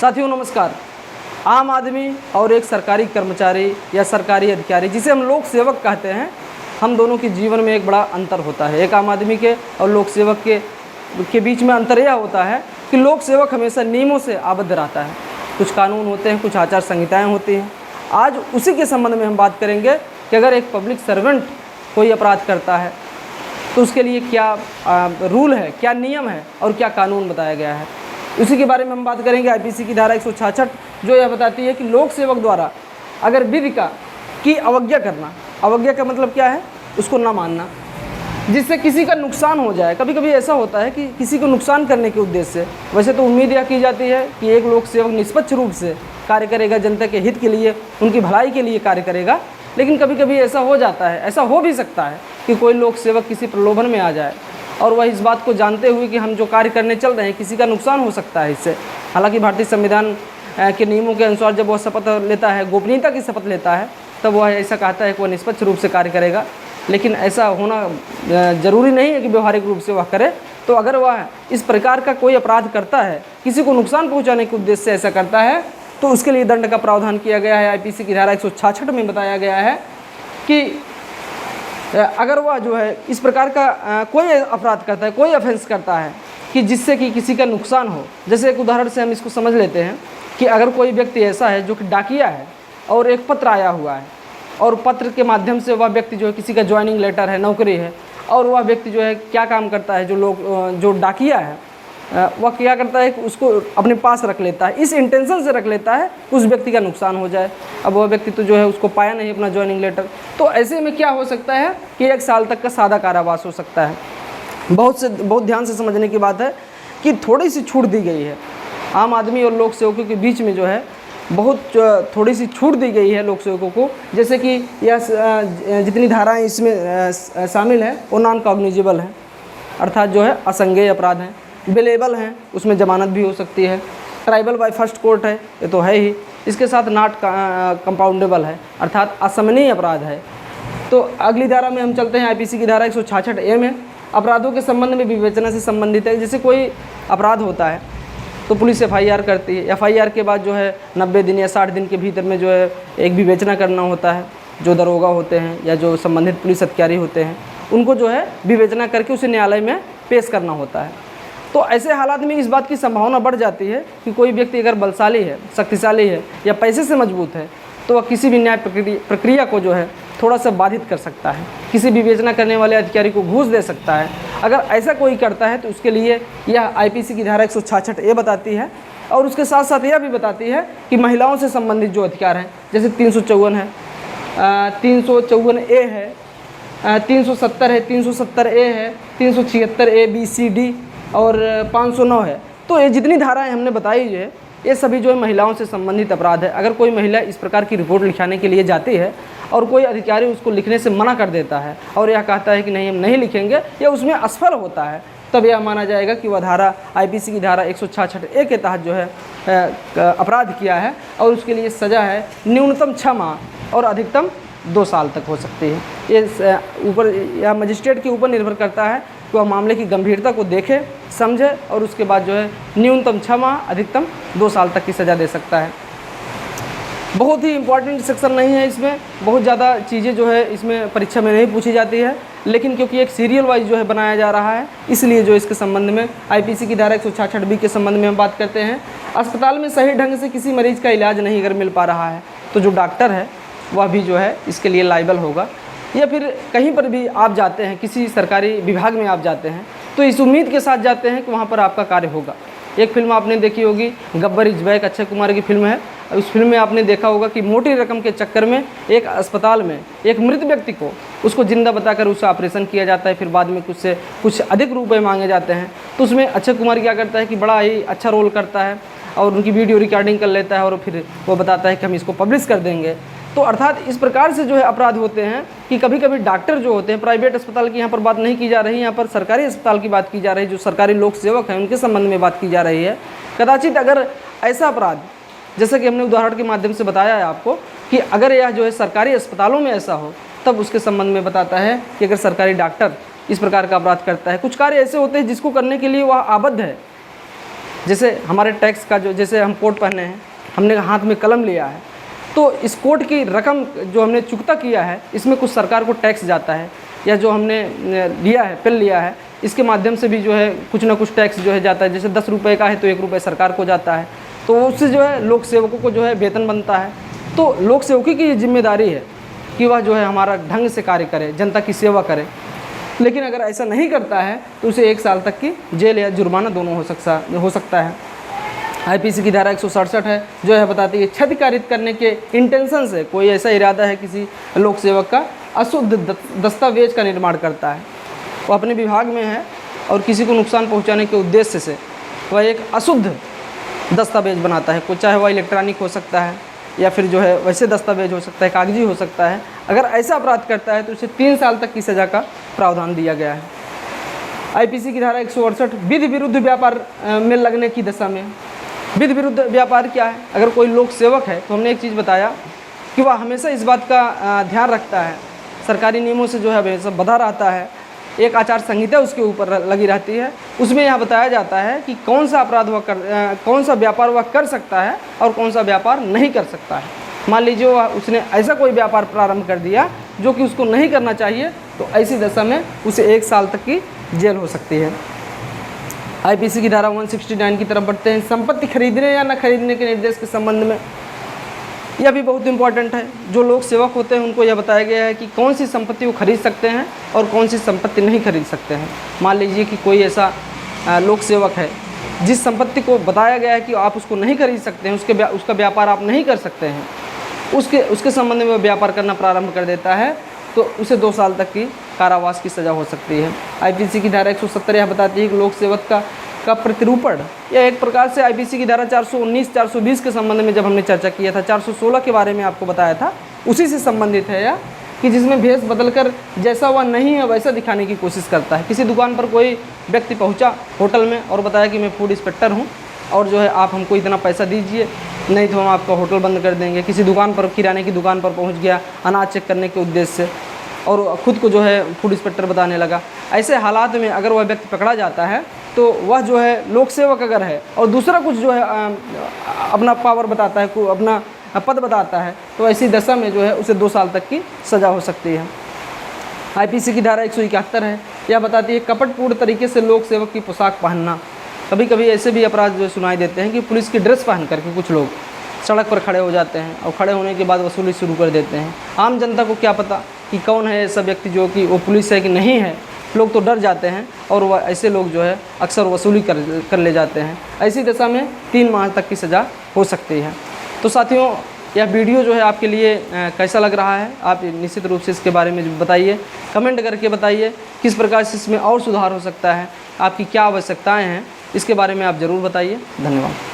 साथियों नमस्कार। आम आदमी और एक सरकारी कर्मचारी या सरकारी अधिकारी जिसे हम लोक सेवक कहते हैं, हम दोनों के जीवन में एक बड़ा अंतर होता है। एक आम आदमी के और लोक सेवक के बीच में अंतर यह होता है कि लोक सेवक हमेशा नियमों से आबद्ध रहता है। कुछ कानून होते हैं, कुछ आचार संहिताएँ होती हैं। आज उसी के संबंध में हम बात करेंगे कि अगर एक पब्लिक सर्वेंट कोई अपराध करता है तो उसके लिए क्या रूल है, क्या नियम है और क्या कानून बताया गया है, उसी के बारे में हम बात करेंगे। आईपीसी की धारा 166 जो यह बताती है कि लोक सेवक द्वारा अगर विधि की अवज्ञा करना, अवज्ञा का मतलब क्या है, उसको ना मानना, जिससे किसी का नुकसान हो जाए। कभी कभी ऐसा होता है कि किसी को नुकसान करने के उद्देश्य से, वैसे तो उम्मीद यह की जाती है कि एक लोक सेवक निष्पक्ष रूप से कार्य करेगा, जनता के हित के लिए, उनकी भलाई के लिए कार्य करेगा। लेकिन कभी कभी ऐसा हो जाता है, ऐसा हो भी सकता है कि कोई लोक सेवक किसी प्रलोभन में आ जाए और वह इस बात को जानते हुए कि हम जो कार्य करने चल रहे हैं किसी का नुकसान हो सकता है इससे। हालांकि भारतीय संविधान के नियमों के अनुसार जब वह शपथ लेता है, गोपनीयता की शपथ लेता है, तब वह ऐसा कहता है कि वह निष्पक्ष रूप से कार्य करेगा। लेकिन ऐसा होना ज़रूरी नहीं है कि व्यवहारिक रूप से वह करे। तो अगर वह इस प्रकार का कोई अपराध करता है, किसी को नुकसान पहुँचाने के उद्देश्य से ऐसा करता है, तो उसके लिए दंड का प्रावधान किया गया है। आईपीसी की धारा 166 में बताया गया है कि अगर वह जो है इस प्रकार का कोई अपराध करता है, कोई ऑफेंस करता है कि जिससे कि किसी का नुकसान हो। जैसे एक उदाहरण से हम इसको समझ लेते हैं कि अगर कोई व्यक्ति ऐसा है जो कि डाकिया है और एक पत्र आया हुआ है और पत्र के माध्यम से वह व्यक्ति जो है, किसी का ज्वाइनिंग लेटर है, नौकरी है, और वह व्यक्ति जो है क्या काम करता है, जो डाकिया है वह क्या करता है कि उसको अपने पास रख लेता है, इस इंटेंशन से रख लेता है उस व्यक्ति का नुकसान हो जाए। अब वह व्यक्ति तो जो है उसको पाया नहीं अपना ज्वाइनिंग लेटर, तो ऐसे में क्या हो सकता है कि 1 साल तक का सादा कारावास हो सकता है। बहुत ध्यान से समझने की बात है कि थोड़ी सी छूट दी गई है आम आदमी और लोक सेवकों के बीच में, जो है बहुत थोड़ी सी छूट दी गई है लोक सेवकों को। जैसे कि यह जितनी धाराएँ इसमें शामिल हैं वो नॉन कॉग्निजेबल हैं, अर्थात जो है असंज्ञेय अपराध हैं। बेलेबल हैं, उसमें जमानत भी हो सकती है। ट्राइबल बाय फर्स्ट कोर्ट है, ये तो है ही। इसके साथ नॉट कंपाउंडेबल है, अर्थात असमनीय अपराध है। तो अगली धारा में हम चलते हैं। आईपीसी की धारा 166A में अपराधों के संबंध में विवेचना से संबंधित है। जैसे कोई अपराध होता है तो पुलिस FIR करती है। FIR के बाद जो है 90 दिन या 60 दिन के भीतर में जो है एक विवेचना करना होता है। जो दरोगा होते हैं या जो संबंधित पुलिस अधिकारी होते हैं उनको जो है विवेचना करके उसे न्यायालय में पेश करना होता है। तो ऐसे हालात में इस बात की संभावना बढ़ जाती है कि कोई व्यक्ति अगर बलशाली है, शक्तिशाली है या पैसे से मजबूत है तो वह किसी भी न्याय प्रक्रिया को जो है थोड़ा सा बाधित कर सकता है, किसी विवेचना करने वाले अधिकारी को घूस दे सकता है। अगर ऐसा कोई करता है तो उसके लिए यह आईपीसी की धारा 166A बताती है। और उसके साथ साथ यह भी बताती है कि महिलाओं से संबंधित जो अधिकार हैं, जैसे 354 है, 354A है, 370 है, 370A है, 376A BCD और 509 है। तो ये जितनी धाराएं हमने बताई है ये सभी जो है महिलाओं से संबंधित अपराध है। अगर कोई महिला इस प्रकार की रिपोर्ट लिखाने के लिए जाती है और कोई अधिकारी उसको लिखने से मना कर देता है और यह कहता है कि नहीं हम नहीं लिखेंगे, या उसमें असफल होता है, तब यह माना जाएगा कि वह धारा आईपीसी की धारा 166A के तहत जो है अपराध किया है और उसके लिए सज़ा है न्यूनतम 6 माह और अधिकतम 2 साल तक हो सकती है। ये ऊपर या मजिस्ट्रेट के ऊपर निर्भर करता है कि वह मामले की गंभीरता को देखे, समझे और उसके बाद जो है न्यूनतम 6 माह अधिकतम 2 साल तक की सज़ा दे सकता है। बहुत ही इम्पॉर्टेंट सेक्शन नहीं है, इसमें बहुत ज़्यादा चीज़ें जो है इसमें परीक्षा में नहीं पूछी जाती है, लेकिन क्योंकि एक सीरियल वाइज जो है बनाया जा रहा है इसलिए जो इसके संबंध में आईपीसी की धारा 166B के संबंध में हम बात करते हैं। अस्पताल में सही ढंग से किसी मरीज़ का इलाज नहीं अगर मिल पा रहा है तो जो डॉक्टर है वह भी जो है इसके लिए लायबल होगा। या फिर कहीं पर भी आप जाते हैं, किसी सरकारी विभाग में आप जाते हैं तो इस उम्मीद के साथ जाते हैं कि वहाँ पर आपका कार्य होगा। एक फिल्म आपने देखी होगी, गब्बर इज बैक, अक्षय कुमार की फिल्म है। उस फिल्म में आपने देखा होगा कि मोटी रकम के चक्कर में एक अस्पताल में एक मृत व्यक्ति को उसको जिंदा बताकर उसका ऑपरेशन किया जाता है, फिर बाद में कुछ अधिक रुपए मांगे जाते हैं। तो उसमें अक्षय कुमार क्या करता है कि बड़ा ही अच्छा रोल करता है और उनकी वीडियो रिकॉर्डिंग कर लेता है और फिर वो बताता है कि हम इसको पब्लिश कर देंगे। तो अर्थात इस प्रकार से जो है अपराध होते हैं कि कभी कभी डॉक्टर जो होते हैं, प्राइवेट अस्पताल की यहाँ पर बात नहीं की जा रही, यहाँ पर सरकारी अस्पताल की बात की जा रही, जो सरकारी लोक सेवक हैं उनके संबंध में बात की जा रही है। कदाचित अगर ऐसा अपराध, जैसा कि हमने उदाहरण के माध्यम से बताया है आपको, कि अगर यह जो है सरकारी अस्पतालों में ऐसा हो तब उसके संबंध में बताता है कि अगर सरकारी डॉक्टर इस प्रकार का अपराध करता है। कुछ कार्य ऐसे होते हैं जिसको करने के लिए वह आबद्ध है, जैसे हमारे टैक्स का जो, जैसे हम कोट पहने हैं, हमने हाथ में कलम लिया है, तो इस कोट की रकम जो हमने चुकता किया है, इसमें कुछ सरकार को टैक्स जाता है, या जो हमने लिया है, पेन लिया है, इसके माध्यम से भी जो है कुछ ना कुछ टैक्स जो है जाता है। जैसे 10 रुपये का है तो 1 रुपये सरकार को जाता है, तो उससे जो है लोक सेवकों को जो है वेतन बनता है। तो लोक सेवकों की ये जिम्मेदारी है कि वह जो है हमारा ढंग से कार्य करे, जनता की सेवा करे। लेकिन अगर ऐसा नहीं करता है तो उसे 1 साल तक की जेल या जुर्माना दोनों हो सकता है। आईपीसी की धारा 167 है जो है बताती है क्षति कारित करने के इंटेंशन से कोई ऐसा इरादा है किसी लोक सेवक का अशुद्ध दस्तावेज का निर्माण करता है, वो अपने विभाग में है और किसी को नुकसान पहुंचाने के उद्देश्य से वह एक अशुद्ध दस्तावेज बनाता है, को चाहे वह इलेक्ट्रॉनिक हो सकता है या फिर जो है वैसे दस्तावेज हो सकता है, कागजी हो सकता है। अगर ऐसा अपराध करता है तो उसे 3 साल तक की सज़ा का प्रावधान दिया गया है। आईपीसी की धारा 168 विधि विरुद्ध व्यापार में लगने की दशा में। विधि विरुद्ध व्यापार क्या है? अगर कोई लोक सेवक है तो हमने एक चीज़ बताया कि वह हमेशा इस बात का ध्यान रखता है, सरकारी नियमों से जो है हमेशा बधा रहता है, एक आचार संहिता उसके ऊपर लगी रहती है। उसमें यह बताया जाता है कि कौन सा अपराध कौन सा व्यापार वह कर सकता है और कौन सा व्यापार नहीं कर सकता है। मान लीजिए उसने ऐसा कोई व्यापार प्रारंभ कर दिया जो कि उसको नहीं करना चाहिए, तो ऐसी दशा में उसे 1 साल तक की जेल हो सकती है। आईपीसी की धारा 169 की तरफ बढ़ते हैं। संपत्ति खरीदने या न खरीदने के निर्देश के संबंध में, यह भी बहुत इंपॉर्टेंट है। जो लोक सेवक होते हैं उनको यह बताया गया है कि कौन सी संपत्ति वो खरीद सकते हैं और कौन सी संपत्ति नहीं खरीद सकते हैं। मान लीजिए कि कोई ऐसा लोक सेवक है जिस संपत्ति को बताया गया है कि आप उसको नहीं खरीद सकते हैं, उसका व्यापार आप नहीं कर सकते हैं, उसके संबंध में वह व्यापार करना प्रारंभ कर देता है, तो उसे 2 साल तक की कारावास की सज़ा हो सकती है। आईपीसी की धारा 170 यह बताती है कि लोक सेवक का प्रतिरूपण, यह एक प्रकार से आईपीसी की धारा 419 420 के संबंध में जब हमने चर्चा किया था, 416 के बारे में आपको बताया था, उसी से संबंधित है यह, कि जिसमें भेष बदलकर जैसा वह नहीं है वैसा दिखाने की कोशिश करता है। किसी दुकान पर कोई व्यक्ति पहुंचा होटल में और बताया कि मैं फूड इंस्पेक्टर हूं और जो है आप हमको इतना पैसा दीजिए, नहीं तो हम आपका होटल बंद कर देंगे। किसी दुकान पर, किराने की दुकान पर पहुंच गया अनाज चेक करने के उद्देश्य से और ख़ुद को जो है फूड इंस्पेक्टर बताने लगा। ऐसे हालात में अगर वह व्यक्ति पकड़ा जाता है तो वह जो है लोक सेवक अगर है और दूसरा कुछ जो है अपना पावर बताता है, अपना पद बताता है, तो ऐसी दशा में जो है उसे 2 साल तक की सज़ा हो सकती है। आईपीसी की धारा 171 है, यह बताती है कपटपूर्ण तरीके से लोक सेवक की पोशाक पहनना। कभी कभी ऐसे भी अपराध जो सुनाई देते हैं कि पुलिस की ड्रेस पहन करके कुछ लोग सड़क पर खड़े हो जाते हैं और खड़े होने के बाद वसूली शुरू कर देते हैं। आम जनता को क्या पता कि कौन है ऐसा व्यक्ति जो कि वो पुलिस है कि नहीं है, लोग तो डर जाते हैं और वह ऐसे लोग जो है अक्सर वसूली कर ले जाते हैं। ऐसी दशा में 3 माह तक की सज़ा हो सकती है। तो साथियों, यह वीडियो जो है आपके लिए कैसा लग रहा है, आप निश्चित रूप से इसके बारे में बताइए, कमेंट करके बताइए किस प्रकार से इसमें और सुधार हो सकता है, आपकी क्या आवश्यकताएं हैं, इसके बारे में आप ज़रूर बताइए। धन्यवाद।